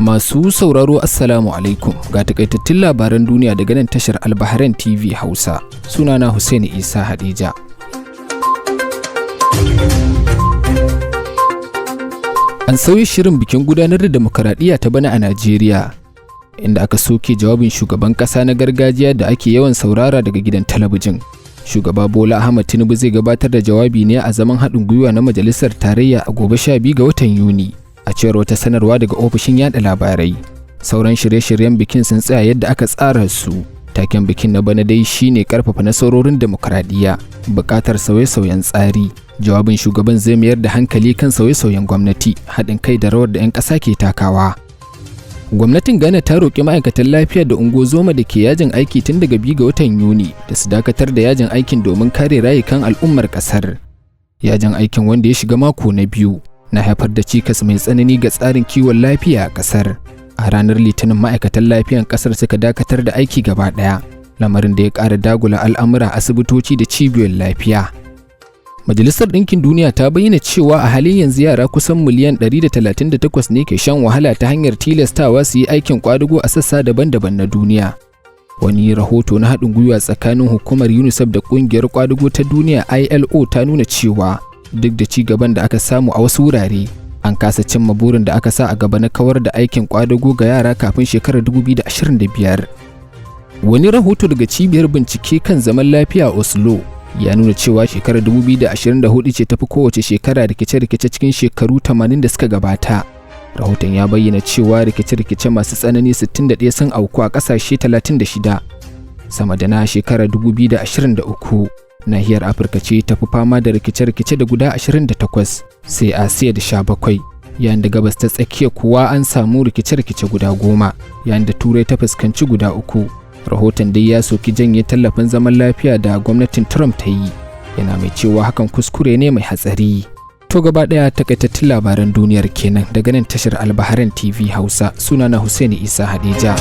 Masu sauraro Assalamu alaikum ga takaitattun labaran duniya daga nan tashar Al-Bahrain TV Hausa. Sunana Hussein Isa Hadija. An sauya shirin bikin gudanar da Dimukuradiyya ta bana a Najeriya, inda aka soke jawabin shugaban ƙasa na gargajiya da ake yawan saurara daga gidan talabijin. Shugaba Bola Tinubu zai gabatar da jawabi ne a zaman haɗin gwiwa na Majalisar Tarayya a gobe 12 ga watan Yuni. A cewar wata sanarwa daga ofishin yada labarai. Sauran shirye-shiryen bikin sun tsaya yadda aka tsara su. Taken bikin na bana dai shine karfafa nasarorin Dimukuradiyya, buƙatar sauye-sauyen tsari. Jawabin shugaban zai mayar da hankali kan sauye-sauyen gwamnati, haɗin kai da rawar da 'yan ƙasa ke takawa. Gwamnatin Ghana ta roƙi ma'aikatan lafiya da ungozoma da ke yajin aiki tun daga 2 ga watan Yuni da su dakatar da yajin aikin domin kare rayukan al'ummar ƙasar. Yajin aikin wanda ya shiga mako na biyu na haifar da cikas mai tsanani ga tsarin kiwon lafiya a ƙasar. A ranar Litinin ma'aikatan lafiyan ƙasar suka dakatar da aiki gaba ɗaya, lamarin da ya ƙara dagula al'amura asibitoci da cibiyoyin lafiya. Majalisar Ɗinkin Duniya ta bayyana cewa a halin yanzu yara kusan miliyan 138 ne ke shan wahala ta hanyar tilastawa su yi aikin ƙwadago a sassa daban-daban na duniya. Wani rahoto na haɗin gwiwa tsakanin hukumar UNICEF da ƙungiyar ƙwadago ta duniya ILO ta nuna cewa duk da ci gaban da aka samu a wasu wurare, an kasa cimma burin da aka sa a gaba na kawar da aikin ƙwadago ga yara kafin shekarar 2025. Wani rahoto daga cibiyar bincike kan zaman lafiya a Oslo ya nuna cewa shekarar 2024 ce tafi kowace shekara rikice-rikice cikin shekaru 80 da suka gabata. Rahoton ya bayyana cewa rikice-rikice masu tsanani 61 sun auku a ƙasashe 36, sama da na shekarar 2023. Nahiyar Afirka ce tafi fama da rikice-rikice da guda 28, sai Asiya da 17, yayin da Gabas ta Tsakiya kuwa an samu rikice-rikice guda 10, yayin da Turai ta fuskanci guda 3. Rahoton dai ya soki janye tallafin zaman lafiya da gwamnatin Trump ta yi, yana mai cewa hakan kuskure ne mai hatsari. To gaba ɗaya takaitattun labaran duniyar kenan daga nan tashar Al-Bahrain TV Hausa. Sunana Hussein Isa Hadija.